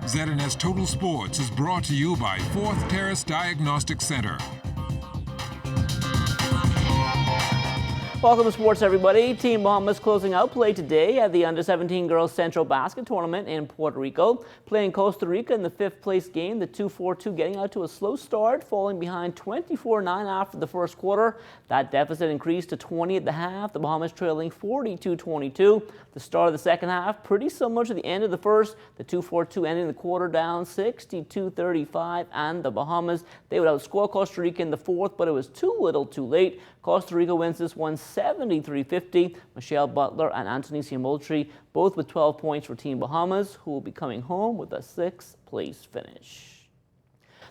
ZNS Total Sports is brought to you by Fourth Terrace Diagnostic Center. Welcome to sports, everybody. Team Bahamas closing out play today at the Under-17 Girls Central Basket Tournament in Puerto Rico. Playing Costa Rica in the fifth-place game, the 2-4-2 getting out to a slow start, falling behind 24-9 after the first quarter. That deficit increased to 20 at the half, the Bahamas trailing 42-22. The start of the second half, pretty similar to the end of the first, the 2-4-2 ending the quarter down 62-35, and the Bahamas, they would outscore Costa Rica in the fourth, but it was too little too late. Costa Rica wins this one 73-50. Michelle Butler and Antonisia Moultrie both with 12 points for Team Bahamas, who will be coming home with a sixth-place finish.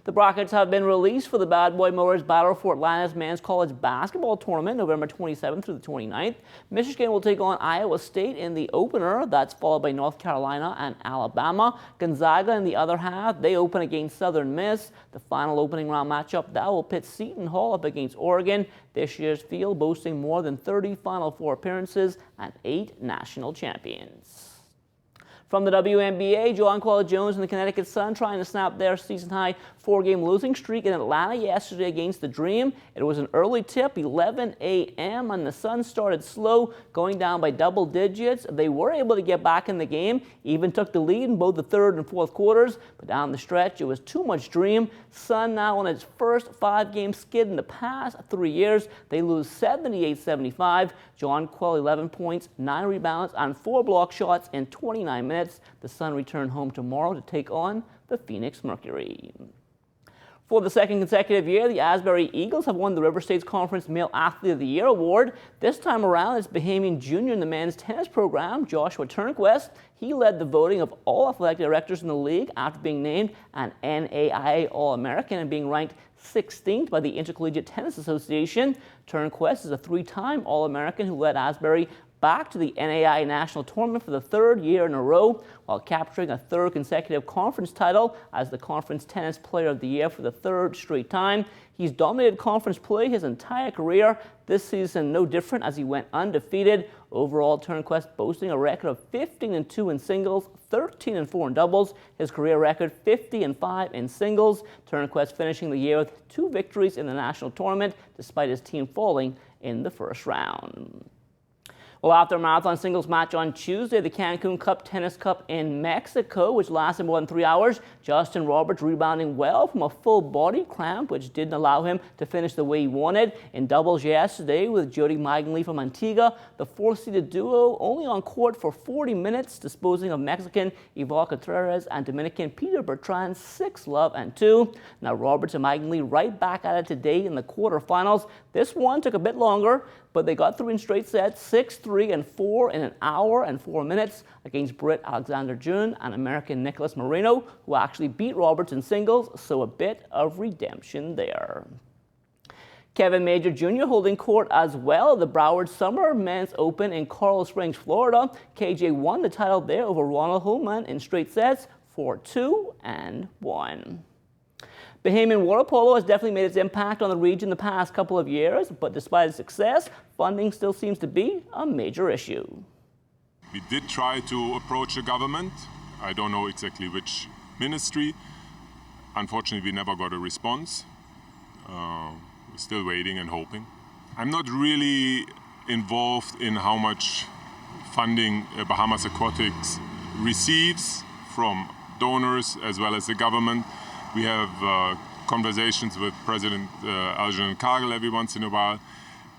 The brackets have been released for the Bad Boy Mowers Battle for Atlanta's Men's College Basketball Tournament, November 27th through the 29th. Michigan will take on Iowa State in the opener. That's followed by North Carolina and Alabama. Gonzaga in the other half, they open against Southern Miss. The final opening round matchup, that will pit Seton Hall up against Oregon. This year's field boasting more than 30 Final Four appearances and 8 national champions. From the WNBA, Jonquel Jones and the Connecticut Sun trying to snap their season-high 4-game losing streak in Atlanta yesterday against the Dream. It was an early tip, 11 a.m., and the Sun started slow, going down by double digits. They were able to get back in the game, even took the lead in both the third and fourth quarters, but down the stretch, it was too much Dream. Sun now on its first 5-game skid in the past 3 years. They lose 78-75. Jonquel 11 points, 9 rebounds, and 4 block shots in 29 minutes. The Sun return home tomorrow to take on the Phoenix Mercury. For the second consecutive year, the Asbury Eagles have won the River States Conference Male Athlete of the Year award. This time around, it's Bahamian junior in the men's tennis program, Joshua Turnquist. He led the voting of all athletic directors in the league after being named an NAIA All-American and being ranked 16th by the Intercollegiate Tennis Association. Turnquist is a 3-time All-American who led Asbury back to the NAIA National Tournament for the third year in a row, while capturing a third consecutive conference title as the Conference Tennis Player of the Year for the third straight time. He's dominated conference play his entire career. This season no different as he went undefeated. Overall, Turnquist boasting a record of 15-2 in singles, 13-4 in doubles. His career record 50-5 in singles. Turnquist finishing the year with 2 victories in the national tournament, despite his team falling in the first round. Well, after a marathon singles match on Tuesday, the Cancun Tennis Cup in Mexico, which lasted more than 3 hours, Justin Roberts rebounding well from a full body cramp, which didn't allow him to finish the way he wanted. In doubles yesterday with Jody Magnoli from Antigua, the 4-seeded duo only on court for 40 minutes, disposing of Mexican Yvonne Contreras and Dominican Peter Bertrand 6-2. Now Roberts and Magnoli right back at it today in the quarterfinals. This one took a bit longer, but they got through in straight sets, 6-3 and 4 in an hour and 4 minutes against Brit Alexander June and American Nicholas Moreno, who actually beat Roberts in singles, so a bit of redemption there. Kevin Major Jr. holding court as well. The Broward Summer Men's Open in Coral Springs, Florida. KJ won the title there over Ronald Holman in straight sets, 4-2 and 1. Bahamian water polo has definitely made its impact on the region the past couple of years, but despite its success, funding still seems to be a major issue. We did try to approach the government. I don't know exactly which ministry. Unfortunately, we never got a response. We're still waiting and hoping. I'm not really involved in how much funding Bahamas Aquatics receives from donors as well as the government. We have conversations with President Algernon Cargill every once in a while,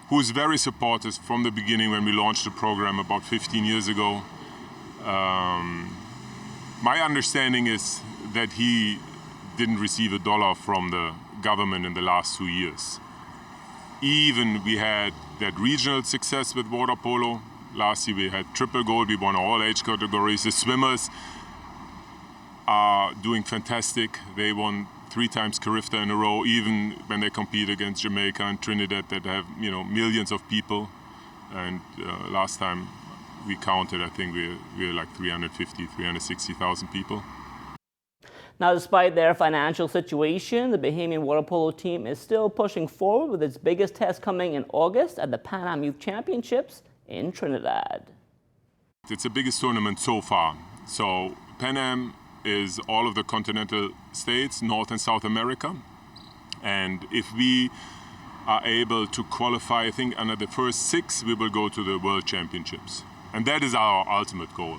who is very supportive from the beginning when we launched the program about 15 years ago. My understanding is that he didn't receive a dollar from the government in the last 2 years. Even we had that regional success with water polo. Last year we had triple gold, we won all age categories. The swimmers are doing fantastic. They won 3 times Carifta in a row, even when they compete against Jamaica and Trinidad that have, millions of people. And last time we counted, I think we were like 350, 360,000 people. Now, despite their financial situation, the Bahamian water polo team is still pushing forward with its biggest test coming in August at the Pan Am Youth Championships in Trinidad. It's the biggest tournament so far. So Pan Am is all of the continental states, North and South America. And if we are able to qualify, I think, under the first 6, we will go to the World Championships. And that is our ultimate goal.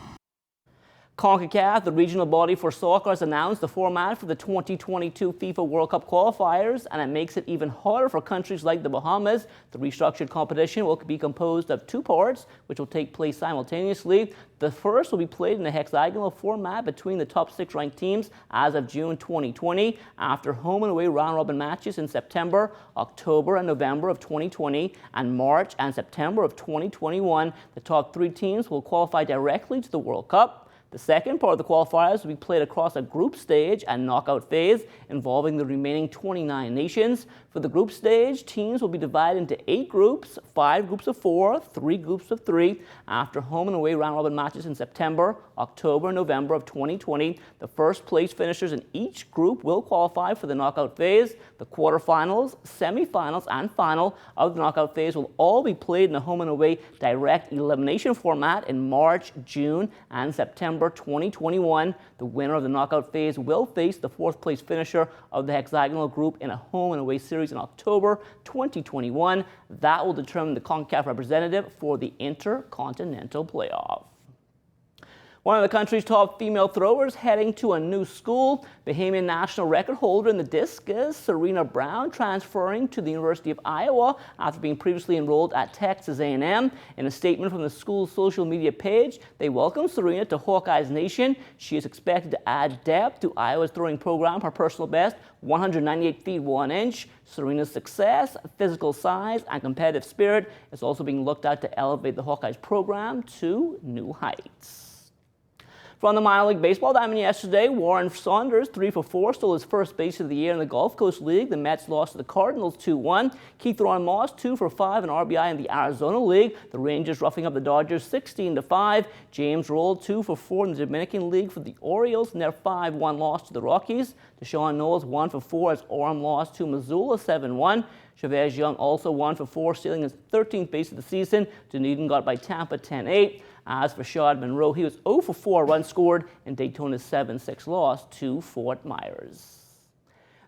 CONCACAF, the regional body for soccer, has announced the format for the 2022 FIFA World Cup qualifiers, and it makes it even harder for countries like the Bahamas. The restructured competition will be composed of 2 parts, which will take place simultaneously. The first will be played in a hexagonal format between the top 6 ranked teams as of June 2020, after home and away round-robin matches in September, October, and November of 2020, and March and September of 2021. The top 3 teams will qualify directly to the World Cup. The second part of the qualifiers will be played across a group stage and knockout phase involving the remaining 29 nations. For the group stage, teams will be divided into 8 groups, 5 groups of 4, 3 groups of 3. After home and away round-robin matches in September, October, and November of 2020, the first place finishers in each group will qualify for the knockout phase. The quarterfinals, semifinals, and final of the knockout phase will all be played in a home and away direct elimination format in March, June, and September 2021. The winner of the knockout phase will face the 4th place finisher of the hexagonal group in a home and away series in October 2021. That will determine the CONCACAF representative for the Intercontinental Playoff. One of the country's top female throwers heading to a new school. Bahamian national record holder in the discus, Serena Brown, transferring to the University of Iowa after being previously enrolled at Texas A&M. In a statement from the school's social media page, they welcome Serena to Hawkeyes Nation. She is expected to add depth to Iowa's throwing program. Her personal best, 198 feet 1 inch. Serena's success, physical size, and competitive spirit is also being looked at to elevate the Hawkeyes program to new heights. From the minor league baseball diamond yesterday, Warren Saunders, 3 for 4, stole his first base of the year in the Gulf Coast League. The Mets lost to the Cardinals 2-1. Keith Moss, 2 for 5, an RBI in the Arizona League. The Rangers roughing up the Dodgers 16-5. James Roll, 2 for 4 in the Dominican League for the Orioles in their 5-1 loss to the Rockies. Deshaun Knowles, 1 for 4 as Orem lost to Missoula 7-1. Chavez Young also 1 for 4, stealing his 13th base of the season. Dunedin got by Tampa 10-8. As for Shad Monroe, he was 0 for 4 runs scored in Daytona's 7-6 loss to Fort Myers.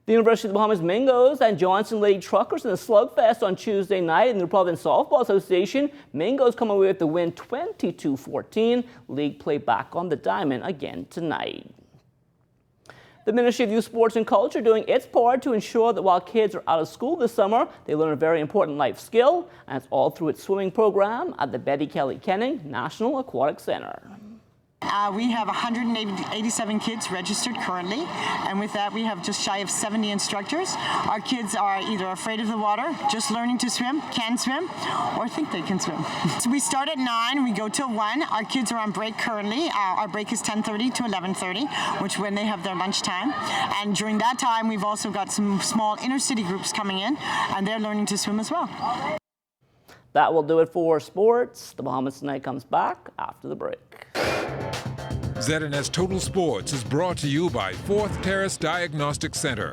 The University of the Bahamas Mingos and Johnson Lady Truckers in a slugfest on Tuesday night in the Province Softball Association. Mingos come away with the win 22-14. League play back on the diamond again tonight. The Ministry of Youth, Sports and Culture doing its part to ensure that while kids are out of school this summer, they learn a very important life skill, and it's all through its swimming program at the Betty Kelly Kenning National Aquatic Center. We have 187 kids registered currently, and with that we have just shy of 70 instructors. Our kids are either afraid of the water, just learning to swim, can swim, or think they can swim. So we start at 9, we go till 1. Our kids are on break currently. Our break is 10:30 to 11:30, which when they have their lunchtime. And during that time we've also got some small inner-city groups coming in, and they're learning to swim as well. That will do it for sports. The Bahamas Tonight comes back after the break. ZNS Total Sports is brought to you by 4th Terrace Diagnostic Center.